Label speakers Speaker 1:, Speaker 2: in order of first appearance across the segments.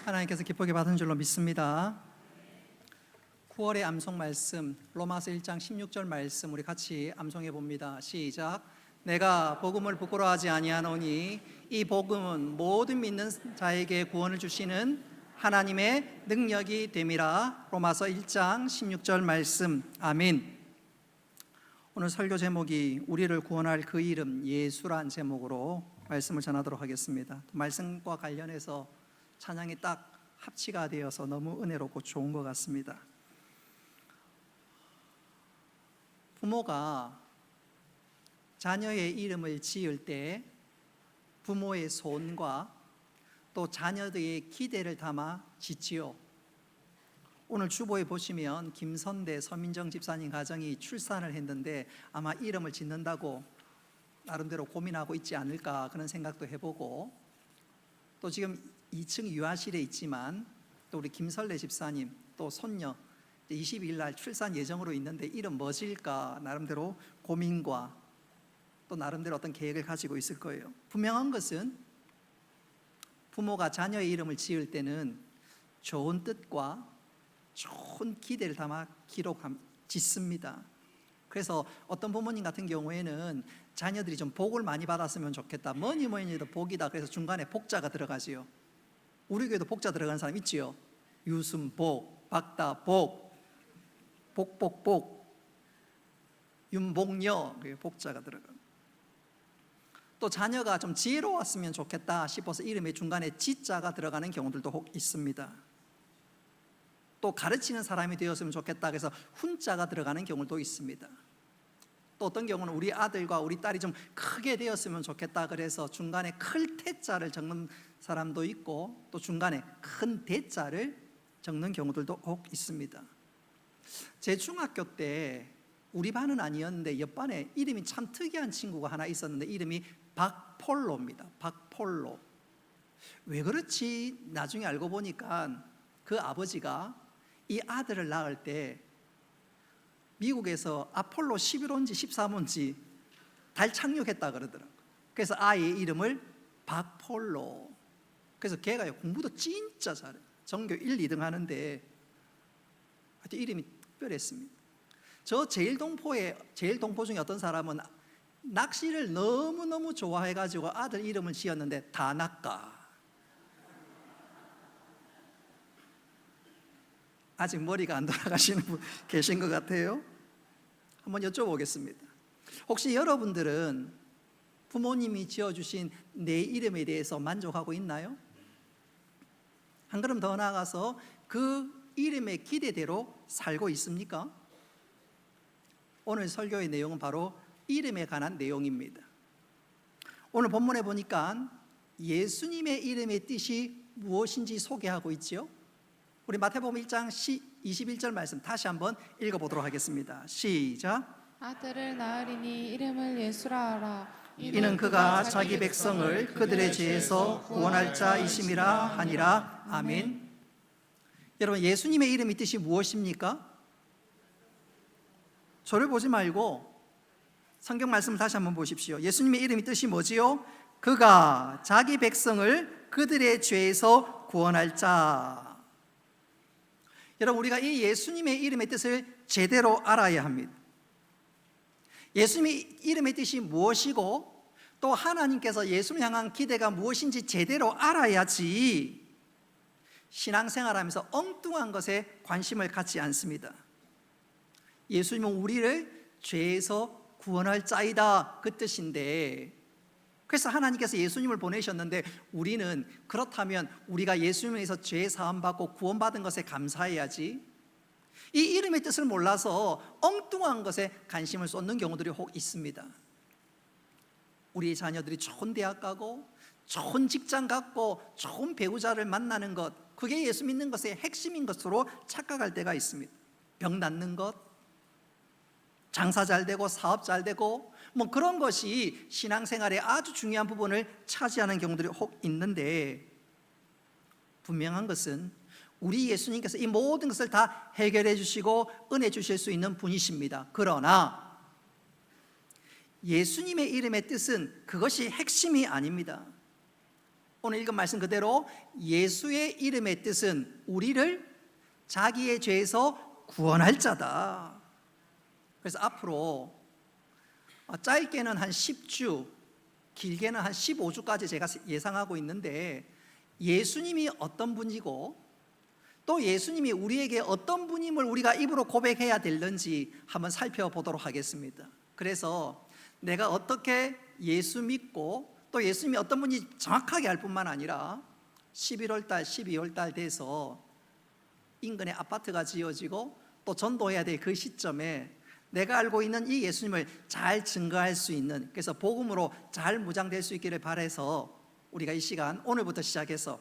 Speaker 1: 하나님께서 기쁘게 받은 줄로 믿습니다. 9월의 암송 말씀 로마서 1장 16절 말씀 우리 같이 암송해 봅니다. 시작. 내가 복음을 부끄러워하지 아니하노니 이 복음은 모든 믿는 자에게 구원을 주시는 하나님의 능력이 됨이라. 로마서 1장 16절 말씀. 아멘. 오늘 설교 제목이 우리를 구원할 그 이름 예수란 제목으로 말씀을 전하도록 하겠습니다. 말씀과 관련해서 찬양이 딱 합치가 되어서 너무 은혜롭고 좋은 것 같습니다. 부모가 자녀의 이름을 지을 때 부모의 손과 또 자녀들의 기대를 담아 짓지요. 오늘 주보에 보시면 김선대 서민정 집사님 가정이 출산을 했는데 아마 이름을 짓는다고 나름대로 고민하고 있지 않을까 그런 생각도 해보고, 또 지금 2층 유아실에 있지만 또 우리 김설래 집사님 또 손녀 22일 날 출산 예정으로 있는데 이름 뭐 지을까 나름대로 고민과 또 나름대로 어떤 계획을 가지고 있을 거예요. 분명한 것은 부모가 자녀의 이름을 지을 때는 좋은 뜻과 좋은 기대를 담아 짓습니다. 그래서 어떤 부모님 같은 경우에는 자녀들이 좀 복을 많이 받았으면 좋겠다, 뭐니 해도 복이다, 그래서 중간에 복자가 들어가지요. 우리 교회도 복자 들어가는 사람 있지요. 유순복, 박다복, 복복복, 윤복녀, 복자가 들어가. 또 자녀가 좀 지혜로웠으면 좋겠다 싶어서 이름의 중간에 지자가 들어가는 경우들도 혹 있습니다. 또 가르치는 사람이 되었으면 좋겠다 그래서 훈자가 들어가는 경우도 있습니다. 또 어떤 경우는 우리 아들과 우리 딸이 좀 크게 되었으면 좋겠다 그래서 중간에 클 태자를 적는 사람도 있고, 또 중간에 큰 대자를 적는 경우들도 혹 있습니다. 제 중학교 때 우리 반은 아니었는데 옆 반에 이름이 참 특이한 친구가 하나 있었는데 이름이 박폴로입니다. 박폴로. 왜 그렇지 나중에 알고 보니까 그 아버지가 이 아들을 낳을 때 미국에서 아폴로 11호인지 13호인지 달 착륙했다 그러더라고요. 그래서 아이의 이름을 박폴로. 그래서 걔가 공부도 진짜 잘해요. 전교 1, 2등 하는데 하여튼 이름이 특별했습니다. 저 제일동포 중에 어떤 사람은 낚시를 너무너무 좋아해가지고 아들 이름을 지었는데 다낚가. 아직 머리가 안 돌아가시는 분 계신 것 같아요. 한번 여쭤보겠습니다. 혹시 여러분들은 부모님이 지어주신 내 이름에 대해서 만족하고 있나요? 한 걸음 더 나아가서 그 이름의 기대대로 살고 있습니까? 오늘 설교의 내용은 바로 이름에 관한 내용입니다. 오늘 본문에 보니까 예수님의 이름의 뜻이 무엇인지 소개하고 있지요. 우리 마태복음 1장 21절 말씀 다시 한번 읽어보도록 하겠습니다. 시작.
Speaker 2: 아들을 낳으리니 이름을 예수라 하라.
Speaker 1: 이는 그가 자기 백성을 그들의 죄에서 구원할 자이심이라 하니라. 아멘. 여러분, 예수님의 이름의 뜻이 무엇입니까? 저를 보지 말고 성경 말씀을 다시 한번 보십시오. 예수님의 이름의 뜻이 뭐지요? 그가 자기 백성을 그들의 죄에서 구원할 자. 여러분, 우리가 이 예수님의 이름의 뜻을 제대로 알아야 합니다. 예수님의 이름의 뜻이 무엇이고 또 하나님께서 예수를 향한 기대가 무엇인지 제대로 알아야지 신앙생활하면서 엉뚱한 것에 관심을 갖지 않습니다. 예수님은 우리를 죄에서 구원할 자이다 그 뜻인데, 그래서 하나님께서 예수님을 보내셨는데 우리는 그렇다면 우리가 예수님에서 죄 사함받고 구원받은 것에 감사해야지, 이 이름의 뜻을 몰라서 엉뚱한 것에 관심을 쏟는 경우들이 혹 있습니다. 우리 자녀들이 좋은 대학 가고 좋은 직장 갖고 좋은 배우자를 만나는 것, 그게 예수 믿는 것의 핵심인 것으로 착각할 때가 있습니다. 병 낫는 것, 장사 잘 되고 사업 잘 되고 뭐 그런 것이 신앙생활의 아주 중요한 부분을 차지하는 경우들이 혹 있는데, 분명한 것은 우리 예수님께서 이 모든 것을 다 해결해 주시고 은혜 주실 수 있는 분이십니다. 그러나 예수님의 이름의 뜻은 그것이 핵심이 아닙니다. 오늘 읽은 말씀 그대로 예수의 이름의 뜻은 우리를 자기의 죄에서 구원할 자다. 그래서 앞으로 짧게는 한 10주, 길게는 한 15주까지 제가 예상하고 있는데, 예수님이 어떤 분이고 또 예수님이 우리에게 어떤 분임을 우리가 입으로 고백해야 되는지 한번 살펴보도록 하겠습니다. 그래서 내가 어떻게 예수 믿고 또 예수님이 어떤 분인지 정확하게 알 뿐만 아니라 11월 달, 12월 달 돼서 인근에 아파트가 지어지고 또 전도해야 될 그 시점에 내가 알고 있는 이 예수님을 잘 증거할 수 있는, 그래서 복음으로 잘 무장될 수 있기를 바라서 우리가 이 시간 오늘부터 시작해서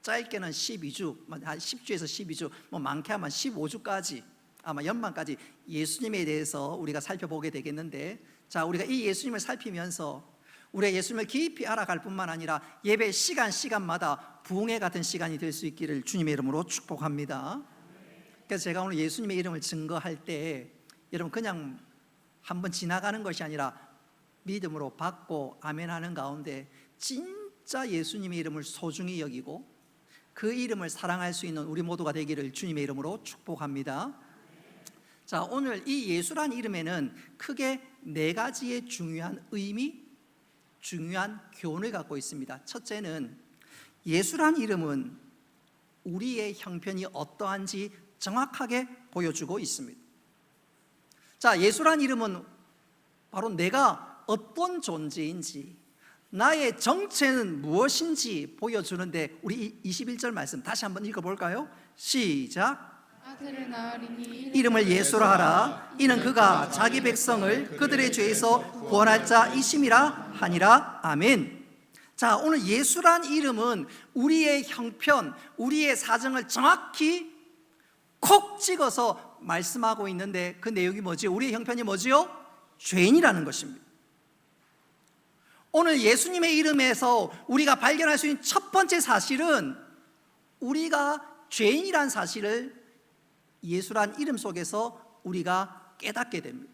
Speaker 1: 짧게는 12주, 한 10주에서 12주, 많게 하면 15주까지, 아마 연말까지 예수님에 대해서 우리가 살펴보게 되겠는데, 자, 우리가 이 예수님을 살피면서 우리가 예수님을 깊이 알아갈 뿐만 아니라 예배 시간마다 부흥회 같은 시간이 될 수 있기를 주님의 이름으로 축복합니다. 그래서 제가 오늘 예수님의 이름을 증거할 때 여러분 그냥 한번 지나가는 것이 아니라 믿음으로 받고 아멘하는 가운데 진짜 예수님의 이름을 소중히 여기고 그 이름을 사랑할 수 있는 우리 모두가 되기를 주님의 이름으로 축복합니다. 자, 오늘 이 예수란 이름에는 크게 4가지의 중요한 의미, 중요한 교훈을 갖고 있습니다. 첫째는 예수란 이름은 우리의 형편이 어떠한지 정확하게 보여주고 있습니다. 자, 예수란 이름은 바로 내가 어떤 존재인지, 나의 정체는 무엇인지 보여주는데, 우리 21절 말씀 다시 한번 읽어볼까요? 시작.
Speaker 2: 아들을 낳으리니
Speaker 1: 이름을 예수라 하라. 이는 그가 자기 백성을 그들의 죄에서 구원할 자이심이라 하니라. 아멘. 자, 오늘 예수란 이름은 우리의 형편, 우리의 사정을 정확히 콕 찍어서 말씀하고 있는데, 그 내용이 뭐지요? 우리의 형편이 뭐지요? 죄인이라는 것입니다. 오늘 예수님의 이름에서 우리가 발견할 수 있는 첫 번째 사실은 우리가 죄인이라는 사실을 예수란 이름 속에서 우리가 깨닫게 됩니다.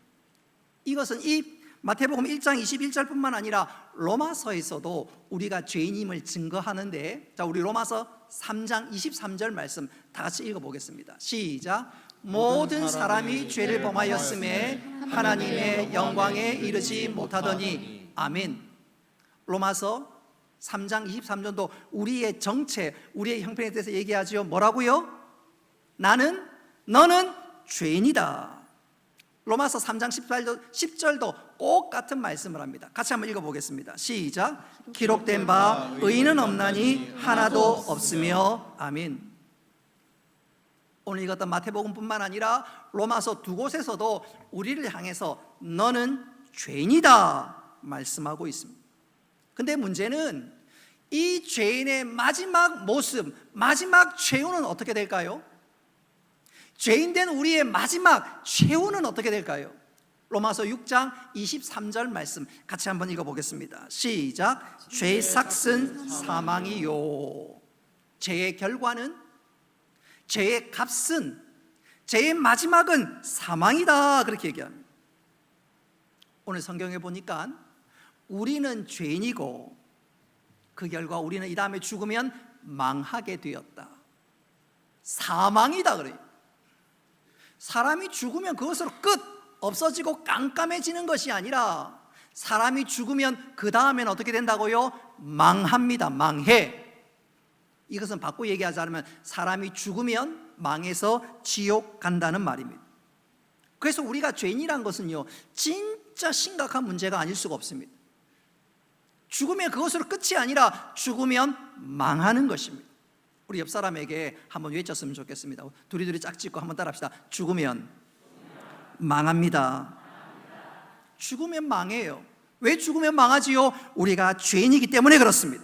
Speaker 1: 이것은 이 마태복음 1장 21절뿐만 아니라 로마서에서도 우리가 죄인임을 증거하는데, 자, 우리 로마서 3장 23절 말씀 다 같이 읽어보겠습니다. 시작. 모든 사람이 죄를 범하였음에 하나님의 영광에 이르지 못하더니. 아멘. 로마서 3장 23절도 우리의 정체, 우리의 형편에 대해서 얘기하지요. 뭐라고요? 너는 죄인이다. 로마서 3장 10절도 똑같은 말씀을 합니다. 같이 한번 읽어보겠습니다. 시작. 기록된 바 의인은 없나니 하나도 없으며. 아멘. 오늘 읽었던 마태복음뿐만 아니라 로마서 2곳에서도 우리를 향해서 너는 죄인이다 말씀하고 있습니다. 근데 문제는 이 죄인의 마지막 모습, 마지막 최후는 어떻게 될까요? 죄인된 우리의 마지막 최후는 어떻게 될까요? 로마서 6장 23절 말씀 같이 한번 읽어보겠습니다. 시작. 죄의 삭은 사망이요. 죄의 결과는, 죄의 값은, 죄의 마지막은 사망이다, 그렇게 얘기합니다. 오늘 성경에 보니까 우리는 죄인이고 그 결과 우리는 이 다음에 죽으면 망하게 되었다, 사망이다 그래요. 사람이 죽으면 그것으로 끝, 없어지고 깜깜해지는 것이 아니라 사람이 죽으면 그 다음에는 어떻게 된다고요? 망합니다. 망해. 이것은 바꿔 얘기하지 않으면 사람이 죽으면 망해서 지옥 간다는 말입니다. 그래서 우리가 죄인이란 것은요, 진짜 심각한 문제가 아닐 수가 없습니다. 죽으면 그것으로 끝이 아니라 죽으면 망하는 것입니다. 우리 옆 사람에게 한번 외쳤으면 좋겠습니다. 두리두리 짝짓고 한번 따라합시다. 죽으면 망합니다. 죽으면 망해요. 왜 죽으면 망하지요? 우리가 죄인이기 때문에 그렇습니다.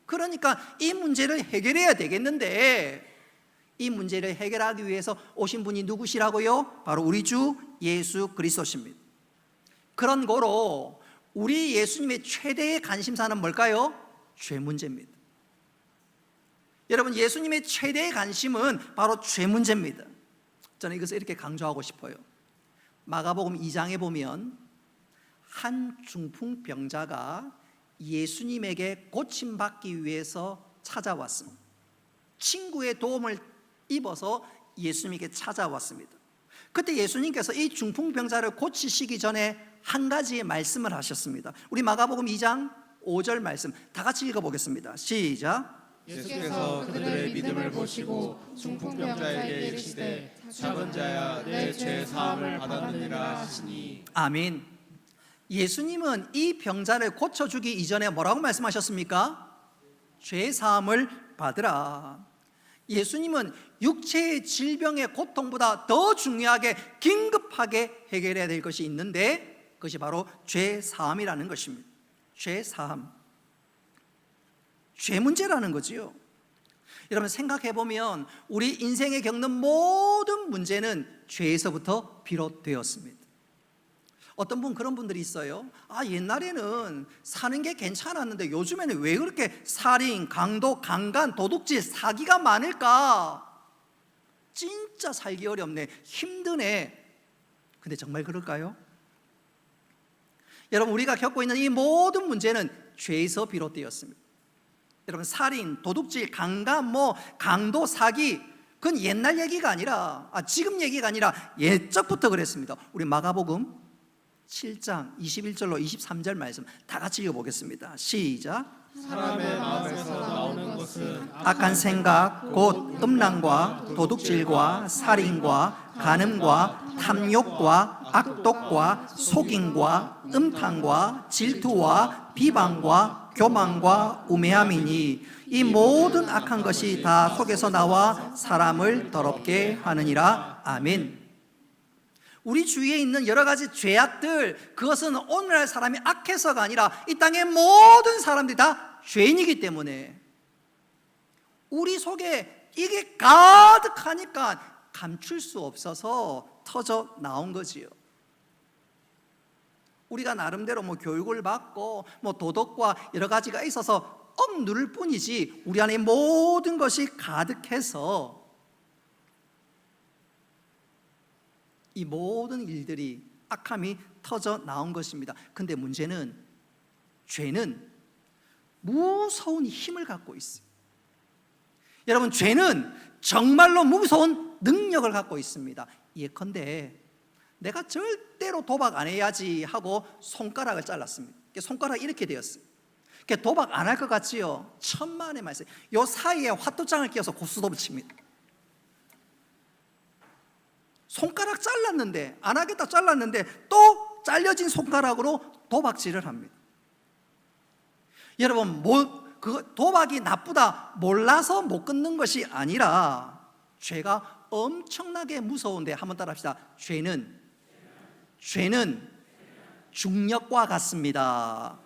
Speaker 1: 그러니까 이 문제를 해결해야 되겠는데, 이 문제를 해결하기 위해서 오신 분이 누구시라고요? 바로 우리 주 예수 그리스도십니다. 그런 거로 우리 예수님의 최대의 관심사는 뭘까요? 죄 문제입니다. 여러분, 예수님의 최대의 관심은 바로 죄 문제입니다. 저는 이것을 이렇게 강조하고 싶어요. 마가복음 2장에 보면 한 중풍병자가 예수님에게 고침받기 위해서 찾아왔습니다. 친구의 도움을 입어서 예수님에게 찾아왔습니다. 그때 예수님께서 이 중풍병자를 고치시기 전에 한 가지 말씀을 하셨습니다. 우리 마가복음 2장 5절 말씀 다 같이 읽어보겠습니다. 시작.
Speaker 3: 예수께서 그들의 믿음을 보시고 중풍병자에게 이르시되 작은 자야 내 죄 사함을 받았느니라 하시니.
Speaker 1: 아멘. 예수님은 이 병자를 고쳐주기 이전에 뭐라고 말씀하셨습니까? 죄 사함을 받으라. 예수님은 육체의 질병의 고통보다 더 중요하게 긴급하게 해결해야 될 것이 있는데 그것이 바로 죄 사함이라는 것입니다. 죄 사함, 죄 문제라는 거지요. 여러분 생각해 보면 우리 인생에 겪는 모든 문제는 죄에서부터 비롯되었습니다. 어떤 분 그런 분들이 있어요. 옛날에는 사는 게 괜찮았는데 요즘에는 왜 그렇게 살인, 강도, 강간, 도둑질, 사기가 많을까? 진짜 살기 어렵네, 힘드네. 근데 정말 그럴까요? 여러분 우리가 겪고 있는 이 모든 문제는 죄에서 비롯되었습니다. 여러분 살인, 도둑질, 강간, 강도, 사기 그건 옛날 얘기가 아니라 지금 얘기가 아니라 옛적부터 그랬습니다. 우리 마가복음 7장 21절로 23절 말씀 다 같이 읽어보겠습니다. 시작.
Speaker 3: 사람의 마음에서 나오는 것은
Speaker 1: 악한 생각 곧 음란과 도둑질과 살인과 간음과 탐욕과 악독과 속임과 음탕과 질투와 비방과 교만과 우매함이니 이 모든 악한 것이 다 속에서 나와 사람을 더럽게 하느니라. 아멘. 우리 주위에 있는 여러 가지 죄악들, 그것은 오늘날 사람이 악해서가 아니라 이 땅의 모든 사람들이 다 죄인이기 때문에 우리 속에 이게 가득하니까 감출 수 없어서 터져 나온 거지요. 우리가 나름대로 교육을 받고 도덕과 여러 가지가 있어서 억누를 뿐이지 우리 안에 모든 것이 가득해서 이 모든 일들이 악함이 터져 나온 것입니다. 근데 문제는 죄는 무서운 힘을 갖고 있어요. 여러분 죄는 정말로 무서운 능력을 갖고 있습니다. 예컨대 내가 절대로 도박 안 해야지 하고 손가락을 잘랐습니다. 손가락이 이렇게 되었어요. 도박 안 할 것 같지요? 천만의 말씀. 요 사이에 화투장을 끼워서 고스톱을 칩니다. 손가락 잘랐는데, 안 하겠다 잘랐는데 또 잘려진 손가락으로 도박질을 합니다. 여러분 도박이 나쁘다 몰라서 못 끊는 것이 아니라 죄가 엄청나게 무서운데 한번 따라합시다. 죄는 중력과 같습니다.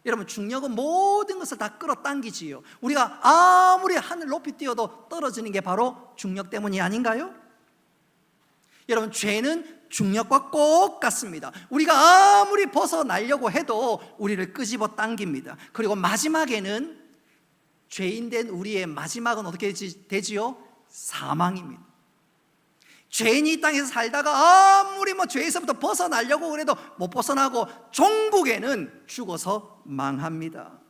Speaker 1: 여러분 중력은 모든 것을 다 끌어당기지요. 우리가 아무리 하늘 높이 뛰어도 떨어지는 게 바로 중력 때문이 아닌가요? 여러분 죄는 중력과 꼭 같습니다. 우리가 아무리 벗어나려고 해도 우리를 끄집어 당깁니다. 그리고 마지막에는 죄인된 우리의 마지막은 어떻게 되지요? 사망입니다. 죄인이 이 땅에서 살다가 아무리 죄에서부터 벗어나려고 그래도 못 벗어나고 종국에는 죽어서 망합니다.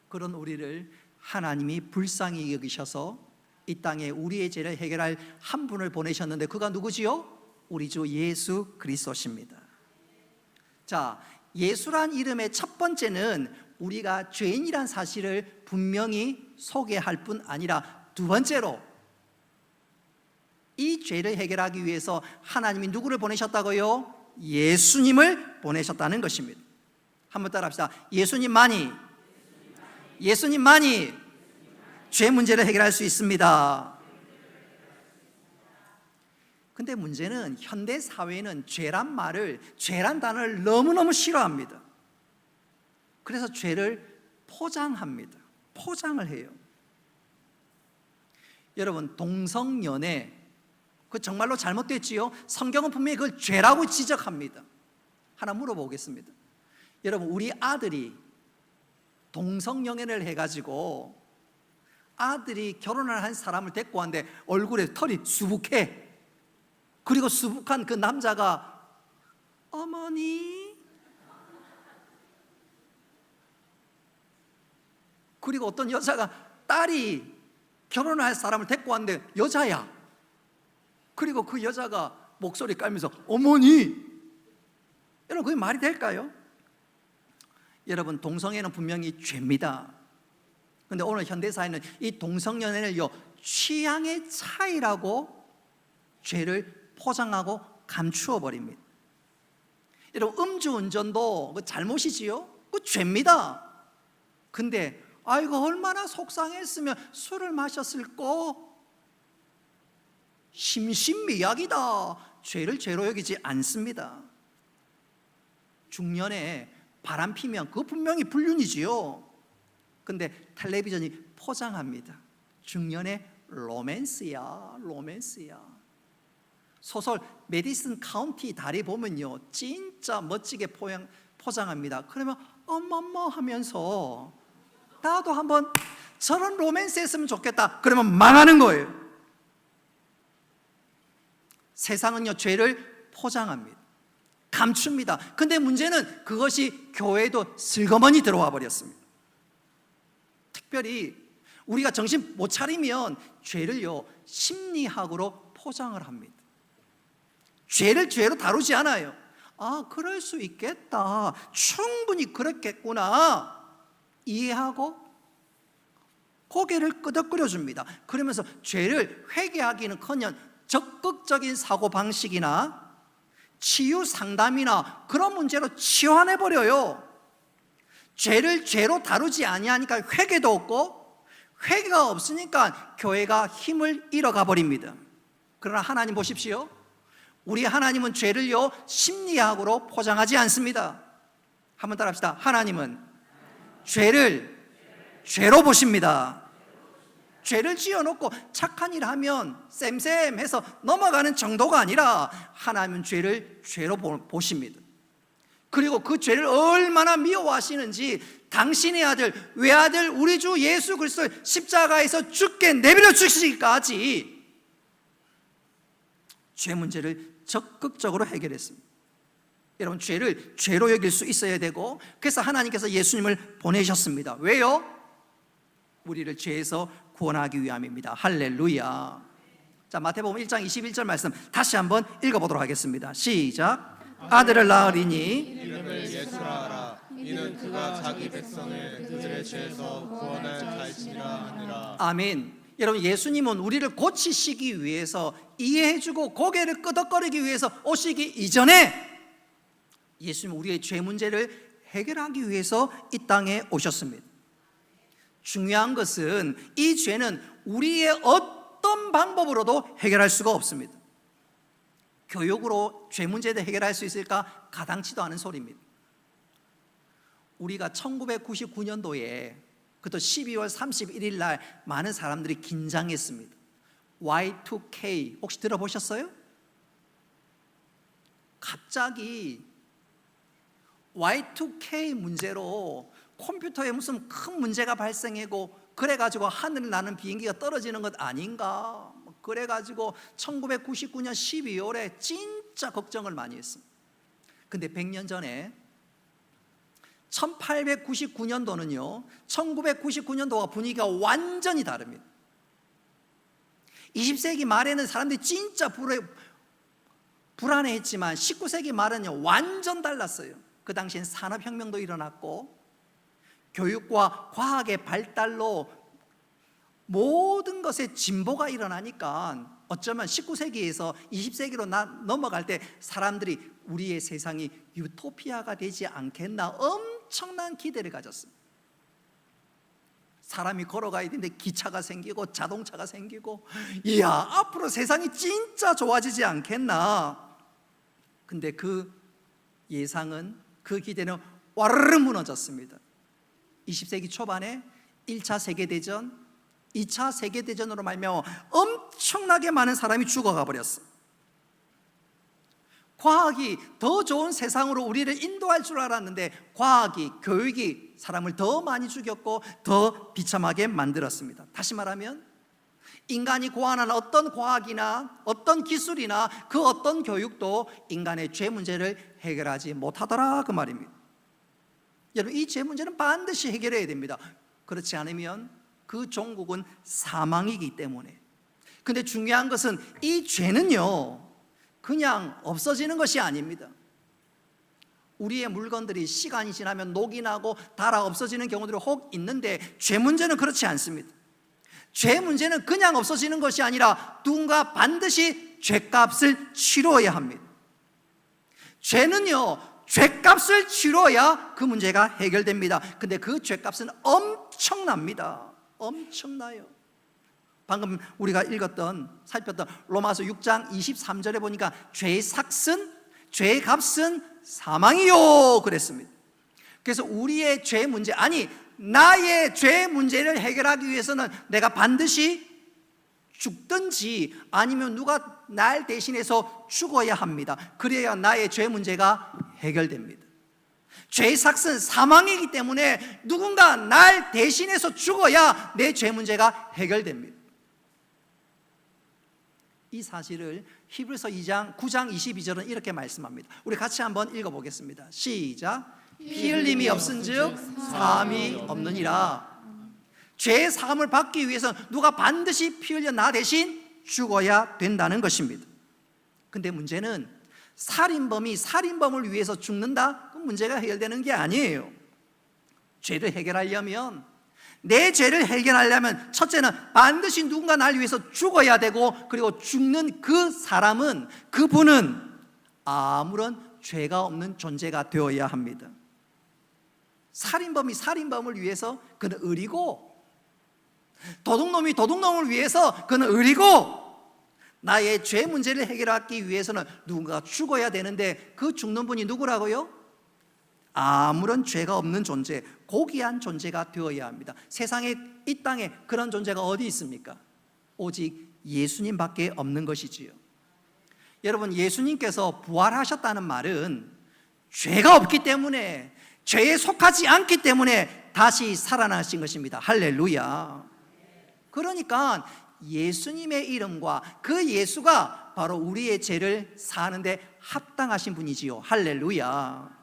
Speaker 1: 그런 우리를 하나님이 불쌍히 여기셔서 이 땅에 우리의 죄를 해결할 한 분을 보내셨는데 그가 누구지요? 우리 주 예수 그리스도십니다. 자, 예수란 이름의 첫 번째는 우리가 죄인이란 사실을 분명히 소개할 뿐 아니라 두 번째로 이 죄를 해결하기 위해서 하나님이 누구를 보내셨다고요? 예수님을 보내셨다는 것입니다. 한번 따라합시다. 예수님만이 죄 문제를 해결할 수 있습니다. 근데 문제는 현대 사회는 죄란 단어를 너무너무 싫어합니다. 그래서 죄를 포장을 해요. 여러분 동성연애 그 정말로 잘못됐지요? 성경은 분명히 그걸 죄라고 지적합니다. 하나 물어보겠습니다. 여러분 우리 아들이 동성연애를 해가지고 아들이 결혼을 한 사람을 데리고 왔는데 얼굴에 털이 수북해. 그리고 수북한 그 남자가 어머니 그리고 어떤 여자가 딸이 결혼할 사람을 데리고 왔는데 여자야. 그리고 그 여자가 목소리 깔면서 어머니, 여러분 그게 말이 될까요? 여러분 동성애는 분명히 죄입니다. 근데 오늘 현대사회는 이 동성연애를요 취향의 차이라고 죄를 포장하고 감추어 버립니다. 여러분 음주운전도 그 잘못이지요? 그 죄입니다. 근데 아이고 얼마나 속상했으면 술을 마셨을까? 심신미약이다. 죄를 죄로 여기지 않습니다. 중년에 바람 피면 그거 분명히 불륜이지요. 근데 텔레비전이 포장합니다. 중년의 로맨스야, 로맨스야. 소설 메디슨 카운티 다리 보면요 진짜 멋지게 포장합니다. 그러면 어머머 하면서 나도 한번 저런 로맨스 했으면 좋겠다. 그러면 망하는 거예요. 세상은요 죄를 포장합니다. 감춥니다. 근데 문제는 그것이 교회에도 슬그머니 들어와 버렸습니다. 특별히 우리가 정신 못 차리면 죄를요 심리학으로 포장을 합니다. 죄를 죄로 다루지 않아요. 아, 그럴 수 있겠다. 충분히 그랬겠구나. 이해하고 고개를 끄덕거려 줍니다. 그러면서 죄를 회개하기는커녕 적극적인 사고방식이나 치유 상담이나 그런 문제로 치환해 버려요. 죄를 죄로 다루지 아니하니까 회개도 없고, 회개가 없으니까 교회가 힘을 잃어가 버립니다. 그러나 하나님 보십시오. 우리 하나님은 죄를요 심리학으로 포장하지 않습니다. 한번 따라합시다. 하나님은 죄를 죄로 보십니다. 죄를 지어놓고 착한 일 하면 쌤쌤해서 넘어가는 정도가 아니라 하나님은 죄를 죄로 보십니다. 그리고 그 죄를 얼마나 미워하시는지 당신의 아들, 외아들 우리 주 예수 그리스도를 십자가에서 죽게 내버려 주시기까지 죄 문제를 적극적으로 해결했습니다. 여러분 죄를 죄로 여길 수 있어야 되고, 그래서 하나님께서 예수님을 보내셨습니다. 왜요? 우리를 죄에서 구원하기 위함입니다. 할렐루야. 자, 마태복음 1장 21절 말씀 다시 한번 읽어보도록 하겠습니다. 시작. 아들을 낳으리니
Speaker 3: 이름을 예수라 하라. 이는 그가 자기 백성을 그들의 죄에서 구원할 자이시니라 하니라.
Speaker 1: 아멘. 여러분 예수님은 우리를 고치시기 위해서, 이해해주고 고개를 끄덕거리기 위해서 오시기 이전에 예수님은 우리의 죄 문제를 해결하기 위해서 이 땅에 오셨습니다. 중요한 것은 이 죄는 우리의 어떤 방법으로도 해결할 수가 없습니다. 교육으로 죄 문제를 해결할 수 있을까? 가당치도 않은 소리입니다. 우리가 1999년도에 그것도 12월 31일 날 많은 사람들이 긴장했습니다. Y2K 혹시 들어보셨어요? 갑자기 Y2K 문제로 컴퓨터에 무슨 큰 문제가 발생하고 그래가지고 하늘 나는 비행기가 떨어지는 것 아닌가, 그래가지고 1999년 12월에 진짜 걱정을 많이 했습니다. 근데 100년 전에 1899년도는요 1999년도와 분위기가 완전히 다릅니다. 20세기 말에는 사람들이 진짜 불안해했지만 19세기 말은요 완전 달랐어요. 그 당시엔 산업혁명도 일어났고 교육과 과학의 발달로 모든 것에 진보가 일어나니까 어쩌면 19세기에서 20세기로 넘어갈 때 사람들이 우리의 세상이 유토피아가 되지 않겠나 엄청난 기대를 가졌습니다. 사람이 걸어가야 되는데 기차가 생기고 자동차가 생기고, 이야 앞으로 세상이 진짜 좋아지지 않겠나. 근데 그 예상은, 그 기대는 와르르 무너졌습니다. 20세기 초반에 1차 세계대전, 2차 세계대전으로 말미암아 엄청나게 많은 사람이 죽어가 버렸어요. 과학이 더 좋은 세상으로 우리를 인도할 줄 알았는데 과학이, 교육이 사람을 더 많이 죽였고 더 비참하게 만들었습니다. 다시 말하면 인간이 고안한 어떤 과학이나 어떤 기술이나 그 어떤 교육도 인간의 죄 문제를 해결하지 못하더라 그 말입니다. 여러분 이 죄 문제는 반드시 해결해야 됩니다. 그렇지 않으면 그 종국은 사망이기 때문에. 근데 중요한 것은 이 죄는요 그냥 없어지는 것이 아닙니다. 우리의 물건들이 시간이 지나면 녹이 나고 닳아 없어지는 경우들이 혹 있는데, 죄 문제는 그렇지 않습니다. 죄 문제는 그냥 없어지는 것이 아니라 누군가 반드시 죄값을 치러야 합니다. 죄는요 죄값을 치러야 그 문제가 해결됩니다. 근데 그 죄값은 엄청납니다. 엄청나요. 방금 우리가 살폈던 로마서 6장 23절에 보니까 죄의 삭은, 죄의 값은 사망이요 그랬습니다. 그래서 우리의 죄 문제, 아니 나의 죄 문제를 해결하기 위해서는 내가 반드시 죽든지 아니면 누가 날 대신해서 죽어야 합니다. 그래야 나의 죄 문제가 해결됩니다. 죄의 삭은 사망이기 때문에 누군가 날 대신해서 죽어야 내 죄 문제가 해결됩니다. 이 사실을 히브리서 9장 22절은 이렇게 말씀합니다. 우리 같이 한번 읽어보겠습니다. 시작. 피 흘림이 없은즉 사함이 없느니라. 죄의 사함을 받기 위해서 누가 반드시 피 흘려 나 대신 죽어야 된다는 것입니다. 근데 문제는 살인범이 살인범을 위해서 죽는다? 그 문제가 해결되는 게 아니에요. 죄를 해결하려면, 내 죄를 해결하려면 첫째는 반드시 누군가 날 위해서 죽어야 되고, 그리고 죽는 그 사람은, 그분은 아무런 죄가 없는 존재가 되어야 합니다. 살인범이 살인범을 위해서 그는 의리고, 도둑놈이 도둑놈을 위해서 그는 의리고, 나의 죄 문제를 해결하기 위해서는 누군가 죽어야 되는데, 그 죽는 분이 누구라고요? 아무런 죄가 없는 존재, 고귀한 존재가 되어야 합니다. 세상에, 이 땅에 그런 존재가 어디 있습니까? 오직 예수님밖에 없는 것이지요. 여러분, 예수님께서 부활하셨다는 말은 죄가 없기 때문에, 죄에 속하지 않기 때문에 다시 살아나신 것입니다. 할렐루야. 그러니까 예수님의 이름과 그 예수가 바로 우리의 죄를 사하는데 합당하신 분이지요. 할렐루야.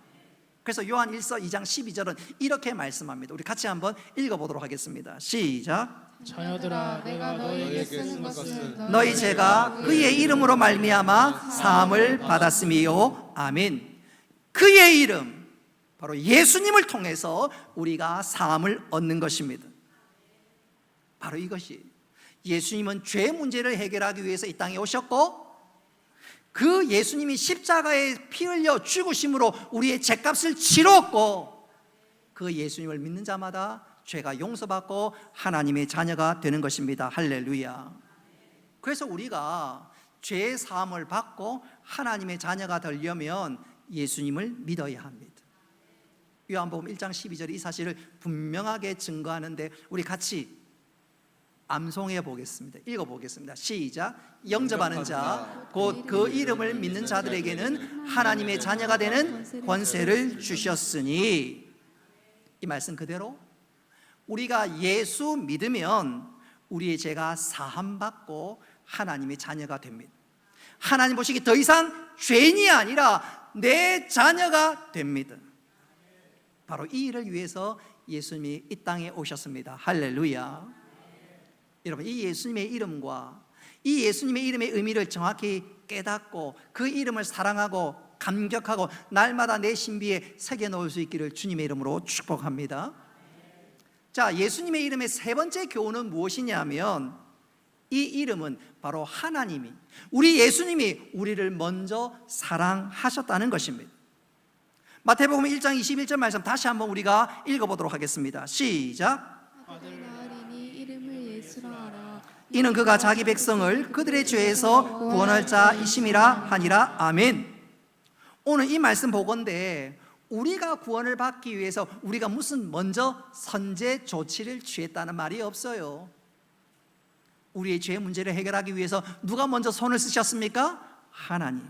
Speaker 1: 그래서 요한 1서 2장 12절은 이렇게 말씀합니다. 우리 같이 한번 읽어보도록 하겠습니다. 시작.
Speaker 2: 자녀들아, 내가 너희에게 쓰는 것은
Speaker 1: 너희 죄가 그의 이름으로 말미암아 사함을 받았음이요. 아멘. 그의 이름, 바로 예수님을 통해서 우리가 사함을 얻는 것입니다. 바로 이것이, 예수님은 죄 문제를 해결하기 위해서 이 땅에 오셨고, 그 예수님이 십자가에 피 흘려 죽으심으로 우리의 죄값을 치렀고, 그 예수님을 믿는 자마다 죄가 용서받고 하나님의 자녀가 되는 것입니다. 할렐루야. 그래서 우리가 죄의 사함을 받고 하나님의 자녀가 되려면 예수님을 믿어야 합니다. 요한복음 1장 12절이 이 사실을 분명하게 증거하는데, 우리 같이 암송해 보겠습니다. 읽어 보겠습니다. 시작. 영접하는 자, 곧 그 이름을 믿는 자들에게는 하나님의 자녀가 되는 권세를 주셨으니. 이 말씀 그대로 우리가 예수 믿으면 우리의 죄가 사함받고 하나님의 자녀가 됩니다. 하나님 보시기 더 이상 죄인이 아니라 내 자녀가 됩니다. 바로 이 일을 위해서 예수님이 이 땅에 오셨습니다. 할렐루야. 여러분, 이 예수님의 이름과 이 예수님의 이름의 의미를 정확히 깨닫고 그 이름을 사랑하고 감격하고 날마다 내 신비에 새겨놓을 수 있기를 주님의 이름으로 축복합니다. 자, 예수님의 이름의 세 번째 교훈은 무엇이냐면, 이 이름은 바로 하나님이, 우리 예수님이 우리를 먼저 사랑하셨다는 것입니다. 마태복음 1장 21절 말씀 다시 한번 우리가 읽어보도록 하겠습니다. 시작. 이는 그가 자기 백성을 그들의 죄에서 구원할 자이심이라 하니라. 아멘. 오늘 이 말씀 보건대 우리가 구원을 받기 위해서 우리가 무슨 먼저 선제 조치를 취했다는 말이 없어요. 우리의 죄 문제를 해결하기 위해서 누가 먼저 손을 쓰셨습니까? 하나님.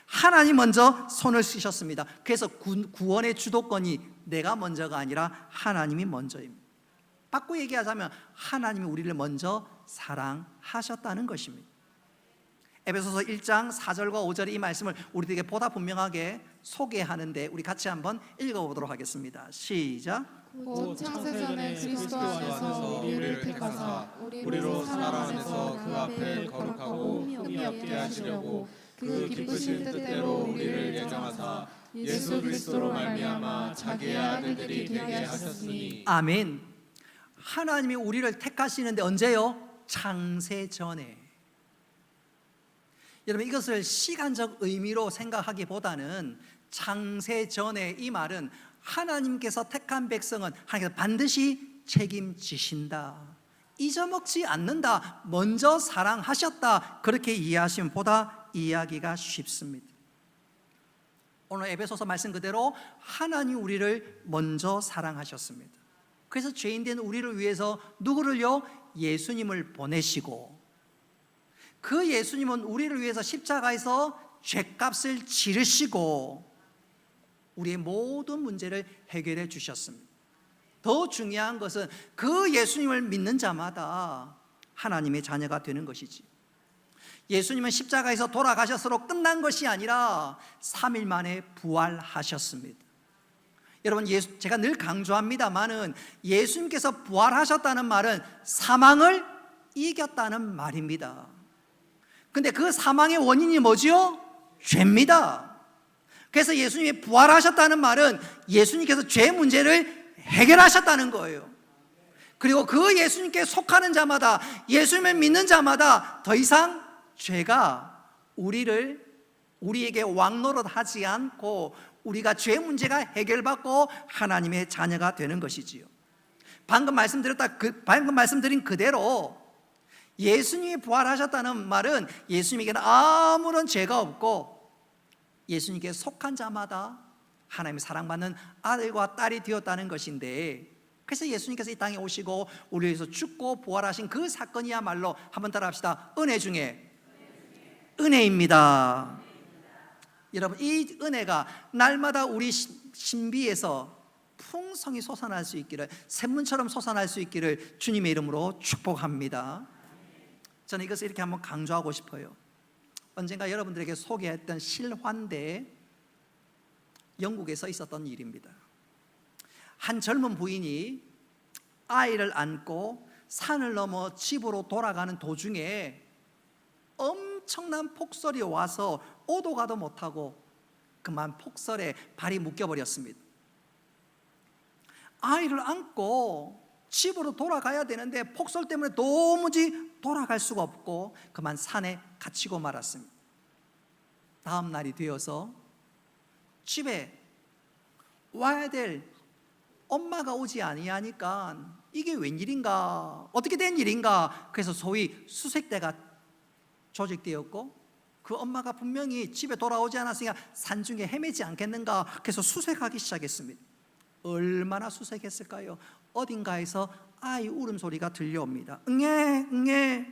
Speaker 1: 하나님 먼저 손을 쓰셨습니다. 그래서 구원의 주도권이 내가 먼저가 아니라 하나님이 먼저입니다. 바꾸어 얘기하자면 하나님이 우리를 먼저 사랑하셨다는 것입니다. 에베소서 1장 4절과 5절의 이 말씀을 우리에게 보다 분명하게 소개하는데, 우리 같이 한번 읽어보도록 하겠습니다. 시작.
Speaker 2: 곧 창세전에 그리스도 안에서 우리를 택하사 우리로 사랑 안에서 그 앞에 거룩하고 흠이 없게 하시려고 그 기쁘신 뜻대로 우리를 예정하사 예수 그리스도로 말미암아 자기의 아들들이 되게 하셨으니.
Speaker 1: 아멘. 하나님이 우리를 택하시는데 언제요? 창세전에. 여러분, 이것을 시간적 의미로 생각하기보다는 창세전에, 이 말은 하나님께서 택한 백성은 하나님께서 반드시 책임지신다, 잊어먹지 않는다, 먼저 사랑하셨다, 그렇게 이해하시면 보다 이해하기가 쉽습니다. 오늘 에베소서 말씀 그대로 하나님 우리를 먼저 사랑하셨습니다. 그래서 죄인된 우리를 위해서 누구를요? 예수님을 보내시고, 그 예수님은 우리를 위해서 십자가에서 죄값을 지르시고 우리의 모든 문제를 해결해 주셨습니다. 더 중요한 것은 그 예수님을 믿는 자마다 하나님의 자녀가 되는 것이지, 예수님은 십자가에서 돌아가셨으로 끝난 것이 아니라 3일 만에 부활하셨습니다. 여러분, 제가 늘 강조합니다마는 예수님께서 부활하셨다는 말은 사망을 이겼다는 말입니다. 근데 그 사망의 원인이 뭐지요? 죄입니다. 그래서 예수님이 부활하셨다는 말은 예수님께서 죄 문제를 해결하셨다는 거예요. 그리고 그 예수님께 속하는 자마다, 예수님을 믿는 자마다 더 이상 죄가 우리에게 왕노릇하지 않고 우리가 죄 문제가 해결받고 하나님의 자녀가 되는 것이지요. 방금 말씀드린 그대로 예수님이 부활하셨다는 말은 예수님에게는 아무런 죄가 없고 예수님께 속한 자마다 하나님의 사랑받는 아들과 딸이 되었다는 것인데, 그래서 예수님께서 이 땅에 오시고 우리를 위해서 죽고 부활하신 그 사건이야말로, 한번 따라합시다, 은혜 중에 은혜입니다. 여러분, 이 은혜가 날마다 우리 신비에서 풍성히 솟아날 수 있기를, 샘문처럼 솟아날 수 있기를 주님의 이름으로 축복합니다. 저는 이것을 이렇게 한번 강조하고 싶어요. 언젠가 여러분들에게 소개했던 실환대, 영국에서 있었던 일입니다. 한 젊은 부인이 아이를 안고 산을 넘어 집으로 돌아가는 도중에 엄청난 폭설이 와서 오도 가도 못하고 그만 폭설에 발이 묶여버렸습니다. 아이를 안고 집으로 돌아가야 되는데 폭설 때문에 도무지 돌아갈 수가 없고 그만 산에 갇히고 말았습니다. 다음 날이 되어서 집에 와야 될 엄마가 오지 아니하니까 이게 웬일인가, 어떻게 된 일인가, 그래서 소위 수색대가 조직되었고 그 엄마가 분명히 집에 돌아오지 않았으니까 산중에 헤매지 않겠는가, 그래서 수색하기 시작했습니다. 얼마나 수색했을까요? 어딘가에서 아이 울음소리가 들려옵니다. 응애 응애.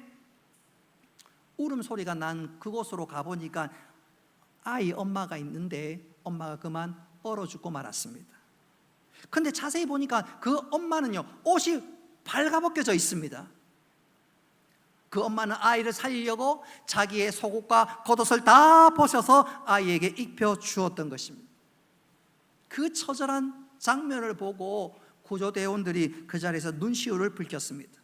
Speaker 1: 울음소리가 난 그곳으로 가보니까 아이 엄마가 있는데 엄마가 그만 얼어 죽고 말았습니다. 근데 자세히 보니까 그 엄마는요, 옷이 발가벗겨져 있습니다. 그 엄마는 아이를 살리려고 자기의 속옷과 겉옷을 다 벗어서 아이에게 입혀 주었던 것입니다. 그 처절한 장면을 보고 구조대원들이 그 자리에서 눈시울을 붉혔습니다.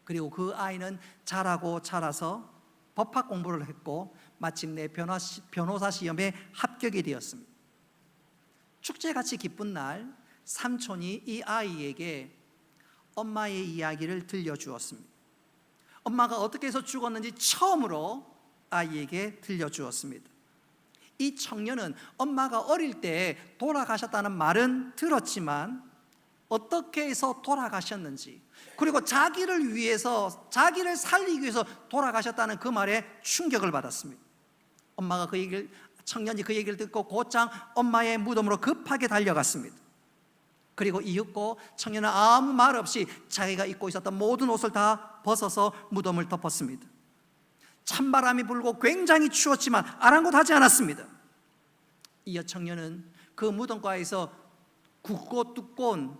Speaker 1: 그리고 그 아이는 자라고 자라서 법학 공부를 했고 마침내 변호사 시험에 합격이 되었습니다. 축제같이 기쁜 날, 삼촌이 이 아이에게 엄마의 이야기를 들려주었습니다. 엄마가 어떻게 해서 죽었는지 처음으로 아이에게 들려주었습니다. 이 청년은 엄마가 어릴 때 돌아가셨다는 말은 들었지만 어떻게 해서 돌아가셨는지, 그리고 자기를 위해서, 자기를 살리기 위해서 돌아가셨다는 그 말에 충격을 받았습니다. 엄마가 청년이 그 얘기를 듣고 곧장 엄마의 무덤으로 급하게 달려갔습니다. 그리고 이윽고 청년은 아무 말 없이 자기가 입고 있었던 모든 옷을 다 벗어서 무덤을 덮었습니다. 찬바람이 불고 굉장히 추웠지만 아랑곳하지 않았습니다. 이어 청년은 그 무덤가에서 굵고 두꺼운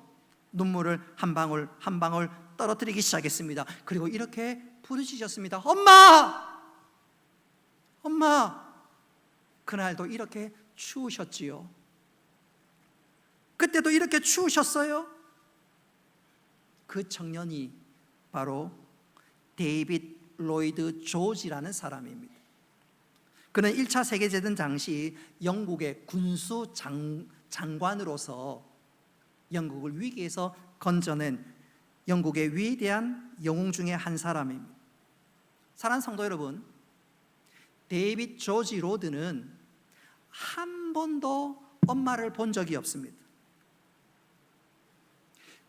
Speaker 1: 눈물을 한 방울 한 방울 떨어뜨리기 시작했습니다. 그리고 이렇게 부르짖었습니다. 엄마! 엄마! 그날도 이렇게 추우셨지요. 그때도 이렇게 추우셨어요? 그 청년이 바로 데이빗 로이드 조지라는 사람입니다. 그는 1차 세계대전 당시 영국의 군수 장관으로서 영국을 위기에서 건져낸 영국의 위대한 영웅 중에 한 사람입니다. 사랑하는 성도 여러분, 데이빗 조지 로드는 한 번도 엄마를 본 적이 없습니다.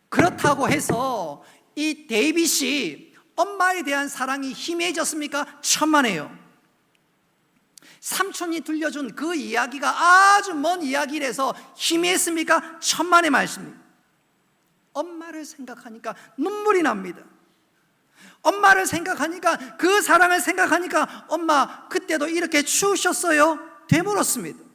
Speaker 1: 그렇다고 해서 이 데이빗이 엄마에 대한 사랑이 희미해졌습니까? 천만에요. 삼촌이 들려준 그 이야기가 아주 먼 이야기라서 희미했습니까? 천만의 말씀입니다. 엄마를 생각하니까 눈물이 납니다. 엄마를 생각하니까, 그 사랑을 생각하니까 엄마 그때도 이렇게 추우셨어요? 되물었습니다.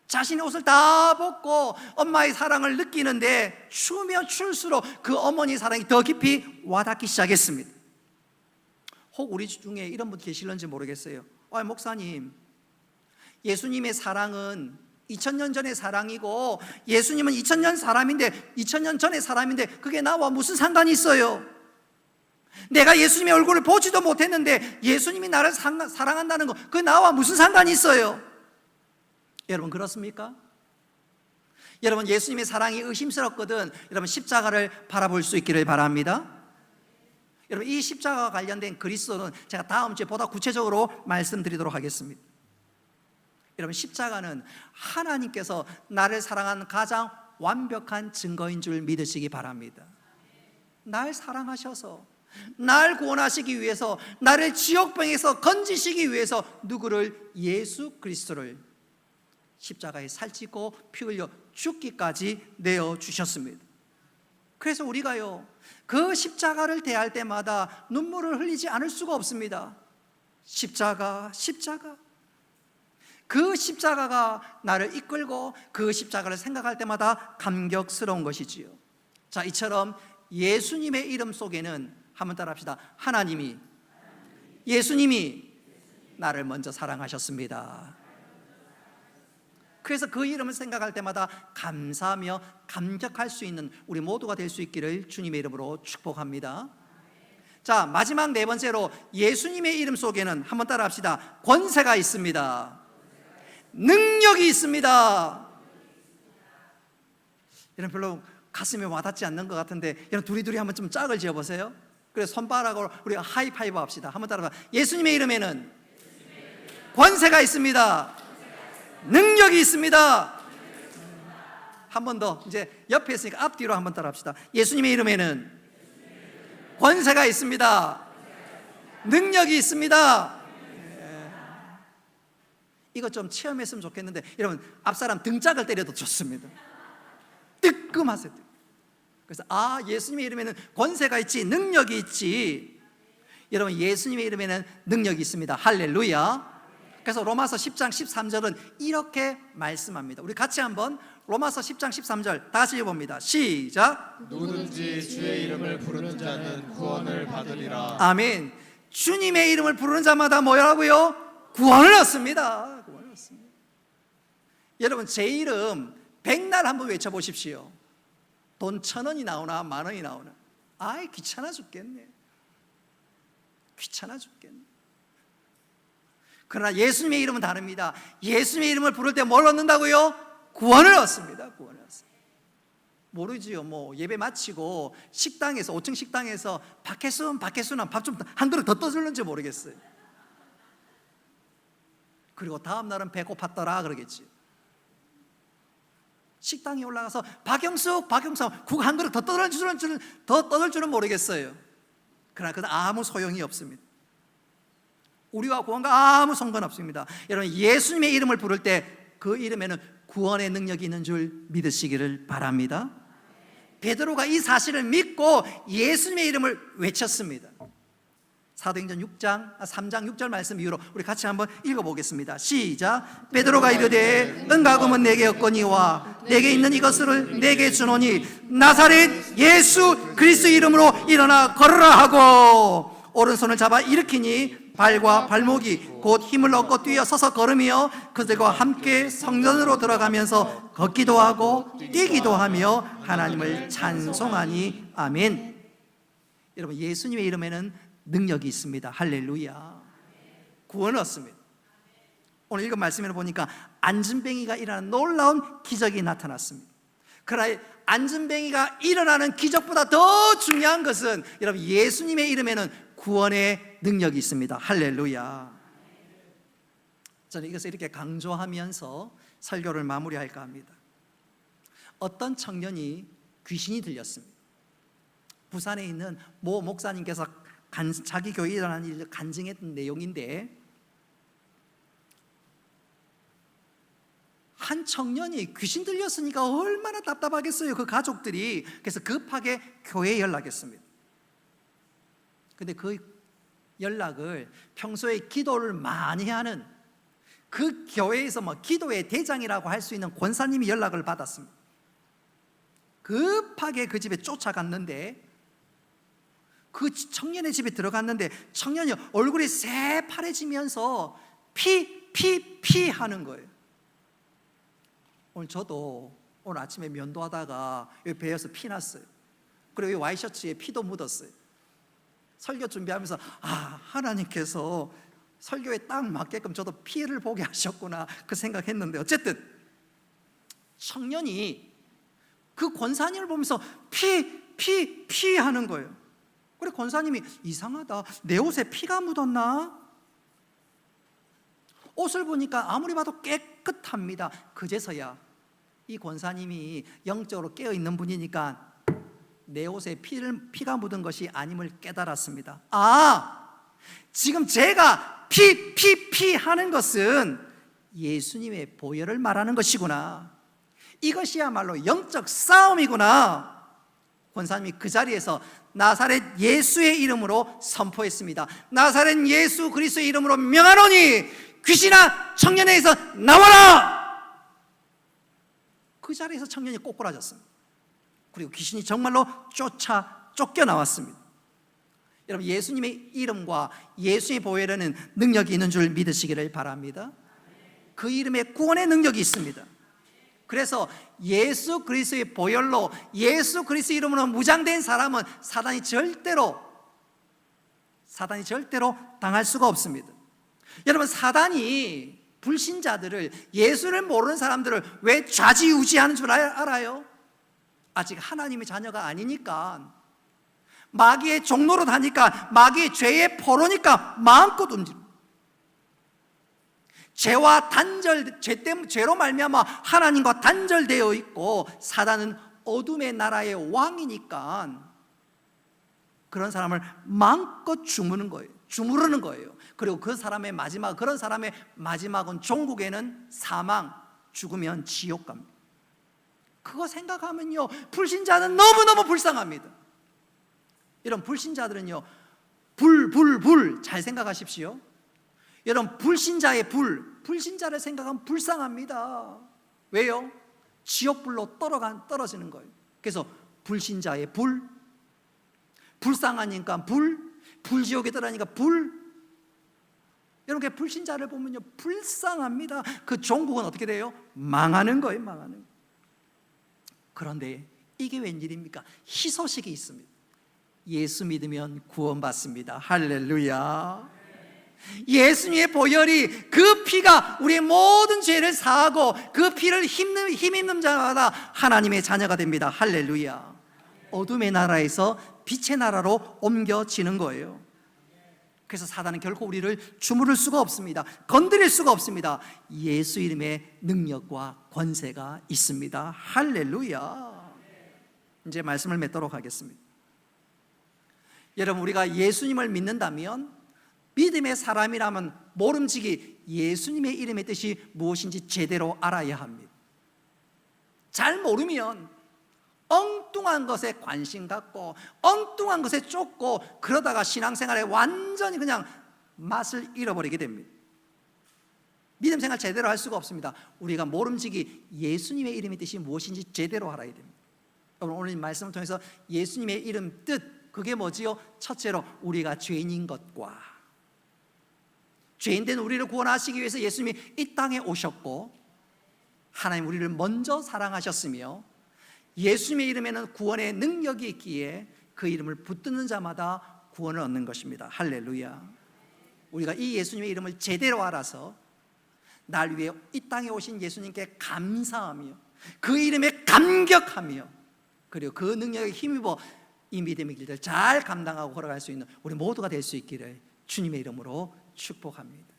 Speaker 1: 자신의 옷을 다 벗고 엄마의 사랑을 느끼는데 추우면 추울수록 그 어머니 사랑이 더 깊이 와닿기 시작했습니다. 혹 우리 중에 이런 분 계실런지 모르겠어요. 목사님, 예수님의 사랑은 2000년 전의 사랑이고 예수님은 2000년 사람인데 2000년 전의 사람인데 그게 나와 무슨 상관이 있어요? 내가 예수님의 얼굴을 보지도 못했는데 예수님이 나를 사랑한다는 거, 그 나와 무슨 상관이 있어요? 여러분 그렇습니까? 여러분 예수님의 사랑이 의심스럽거든 여러분 십자가를 바라볼 수 있기를 바랍니다. 여러분 이 십자가와 관련된 그리스도는 제가 다음 주에 보다 구체적으로 말씀드리도록 하겠습니다. 여러분 십자가는 하나님께서 나를 사랑한 가장 완벽한 증거인 줄 믿으시기 바랍니다. 날 사랑하셔서 날 구원하시기 위해서, 나를 지옥병에서 건지시기 위해서 누구를? 예수 그리스도를 십자가에 살찌고 피 흘려 죽기까지 내어주셨습니다. 그래서 우리가요 그 십자가를 대할 때마다 눈물을 흘리지 않을 수가 없습니다. 십자가, 십자가. 그 십자가가 나를 이끌고 그 십자가를 생각할 때마다 감격스러운 것이지요. 자, 이처럼 예수님의 이름 속에는 한번 따라합시다. 하나님이, 예수님이 나를 먼저 사랑하셨습니다. 그래서 그 이름을 생각할 때마다 감사하며 감격할 수 있는 우리 모두가 될 수 있기를 주님의 이름으로 축복합니다. 자, 마지막 네 번째로 예수님의 이름 속에는 한번 따라합시다. 권세가 있습니다. 능력이 있습니다. 여러분 별로 가슴에 와닿지 않는 것 같은데 여러분 둘이 한번 좀 짝을 지어보세요. 그래서 손바닥으로 우리가 하이파이브 합시다. 한번 따라합시다. 예수님의 이름에는 권세가 있습니다. 능력이 있습니다. 한 번 더, 이제 옆에 있으니까 앞뒤로 한번 따라합시다. 예수님의 이름에는 권세가 있습니다. 능력이 있습니다. 이거 좀 체험했으면 좋겠는데 여러분 앞사람 등짝을 때려도 좋습니다. 뜨끔하세요. 그래서 예수님의 이름에는 권세가 있지, 능력이 있지. 여러분 예수님의 이름에는 능력이 있습니다. 할렐루야. 그래서 로마서 10장 13절은 이렇게 말씀합니다. 우리 같이 한번 로마서 10장 13절 다 같이 읽어봅니다. 시작.
Speaker 3: 누구든지 주의 이름을 부르는 자는 구원을 받으리라.
Speaker 1: 아멘. 주님의 이름을 부르는 자마다 뭐라고요? 구원을 얻습니다. 구원을 얻습니다. 여러분 제 이름 백날 한번 외쳐보십시오. 돈 1,000원이 나오나 10,000원이 나오나, 귀찮아 죽겠네. 귀찮아 죽겠네. 그러나 예수님의 이름은 다릅니다. 예수님의 이름을 부를 때 뭘 얻는다고요? 구원을 얻습니다. 구원을 얻습니다. 모르지요. 뭐 예배 마치고 식당에서 5층 식당에서 박혜순 밥 좀 한 그릇 더 떠줄는지 모르겠어요. 그리고 다음 날은 배고팠더라 그러겠지. 식당에 올라가서 박영숙 국 한 그릇 더 떠들 줄은 모르겠어요. 그러나 그건 아무 소용이 없습니다. 우리와 구원과 아무 상관없습니다. 여러분 예수님의 이름을 부를 때 그 이름에는 구원의 능력이 있는 줄 믿으시기를 바랍니다. 베드로가 이 사실을 믿고 예수님의 이름을 외쳤습니다. 사도행전 3장 6절 말씀 이후로 우리 같이 한번 읽어보겠습니다. 시작. 베드로가 이르되 은과금은 내게 없거니와 내게 있는 이것을 내게 주노니 나사렛 예수 그리스도 이름으로 일어나 걸으라 하고 오른손을 잡아 일으키니 발과 발목이 곧 힘을 얻고 뛰어 서서 걸으며 그들과 함께 성전으로 들어가면서 걷기도 하고 뛰기도 하며 하나님을 찬송하니 아멘. 여러분, 예수님의 이름에는 능력이 있습니다. 할렐루야. 구원을 얻습니다. 오늘 읽은 말씀을 보니까 안진뱅이가 일어나는 놀라운 기적이 나타났습니다. 그러나 안진뱅이가 일어나는 기적보다 더 중요한 것은 여러분, 예수님의 이름에는 구원의 능력이 있습니다. 할렐루야. 저는 이것을 이렇게 강조하면서 설교를 마무리할까 합니다. 어떤 청년이 귀신이 들렸습니다. 부산에 있는 모 목사님께서 자기 교회에 일어난 일을 간증했던 내용인데, 한 청년이 귀신 들렸으니까 얼마나 답답하겠어요, 그 가족들이. 그래서 급하게 교회에 연락했습니다. 근데 그 연락을 평소에 기도를 많이 하는 그 교회에서 기도의 대장이라고 할 수 있는 권사님이 연락을 받았습니다. 급하게 그 집에 쫓아갔는데, 그 청년의 집에 들어갔는데 청년이 얼굴이 새파래지면서 피 하는 거예요. 오늘 저도 오늘 아침에 면도하다가 여기 배에서 피 났어요. 그리고 여기 와이셔츠에 피도 묻었어요. 설교 준비하면서 하나님께서 설교에 딱 맞게끔 저도 피를 보게 하셨구나, 그 생각했는데, 어쨌든 청년이 그 권사님을 보면서 피 하는 거예요. 그래, 권사님이 이상하다, 내 옷에 피가 묻었나? 옷을 보니까 아무리 봐도 깨끗합니다. 그제서야 이 권사님이 영적으로 깨어있는 분이니까 내 옷에 피가 묻은 것이 아님을 깨달았습니다. 지금 제가 피 하는 것은 예수님의 보혈을 말하는 것이구나, 이것이야말로 영적 싸움이구나. 권사님이 그 자리에서 나사렛 예수의 이름으로 선포했습니다. 나사렛 예수 그리스도의 이름으로 명하노니 귀신아, 청년에게서 나와라! 그 자리에서 청년이 꼬꾸라졌습니다. 그리고 귀신이 정말로 쫓겨나왔습니다. 여러분, 예수님의 이름과 예수의 보혈에는 능력이 있는 줄 믿으시기를 바랍니다. 그 이름에 구원의 능력이 있습니다. 그래서 예수 그리스도의 보혈로, 예수 그리스도 이름으로 무장된 사람은 사단이 절대로 당할 수가 없습니다. 여러분, 사단이 불신자들을, 예수를 모르는 사람들을 왜 좌지우지하는 줄 알아요? 아직 하나님의 자녀가 아니니까, 마귀의 종로로 다니까, 마귀의 죄의 포로니까 마음껏 움직입니다. 죄로 말미암아 하나님과 단절되어 있고, 사단은 어둠의 나라의 왕이니까 그런 사람을 마음껏 주무르는 거예요. 그리고 그런 사람의 마지막은 종국에는 사망, 죽으면 지옥 갑니다. 그거 생각하면요, 불신자는 너무너무 불쌍합니다. 이런 불신자들은요, 불 잘 생각하십시오. 여러분, 불신자를 생각하면 불쌍합니다. 왜요? 지옥불로 떨어지는 거예요. 그래서 불신자의 불쌍하니까 불지옥에 떨어지니까 여러분, 불신자를 보면요, 불쌍합니다. 그 종국은 어떻게 돼요? 망하는 거예요, 망하는 거예요. 그런데 이게 웬일입니까? 희소식이 있습니다. 예수 믿으면 구원받습니다. 할렐루야. 예수님의 보혈이, 그 피가 우리의 모든 죄를 사하고 그 피를 힘입는 자마다 하나님의 자녀가 됩니다. 할렐루야. 어둠의 나라에서 빛의 나라로 옮겨지는 거예요. 그래서 사단은 결코 우리를 주무를 수가 없습니다. 건드릴 수가 없습니다. 예수 이름의 능력과 권세가 있습니다. 할렐루야. 이제 말씀을 맺도록 하겠습니다. 여러분, 우리가 예수님을 믿는다면, 믿음의 사람이라면 모름지기 예수님의 이름의 뜻이 무엇인지 제대로 알아야 합니다. 잘 모르면 엉뚱한 것에 관심 갖고 엉뚱한 것에 쫓고 그러다가 신앙생활에 완전히 그냥 맛을 잃어버리게 됩니다. 믿음 생활 제대로 할 수가 없습니다. 우리가 모름지기 예수님의 이름의 뜻이 무엇인지 제대로 알아야 됩니다. 여러분, 오늘 이 말씀을 통해서 예수님의 이름 뜻, 그게 뭐지요? 첫째로 우리가 죄인인 것과 죄인된 우리를 구원하시기 위해서 예수님이 이 땅에 오셨고, 하나님 우리를 먼저 사랑하셨으며 예수님의 이름에는 구원의 능력이 있기에 그 이름을 붙드는 자마다 구원을 얻는 것입니다. 할렐루야. 우리가 이 예수님의 이름을 제대로 알아서 날 위해 이 땅에 오신 예수님께 감사하며 그 이름에 감격하며 그리고 그 능력에 힘입어 이 믿음의 길을 잘 감당하고 걸어갈 수 있는 우리 모두가 될 수 있기를 주님의 이름으로 축복합니다.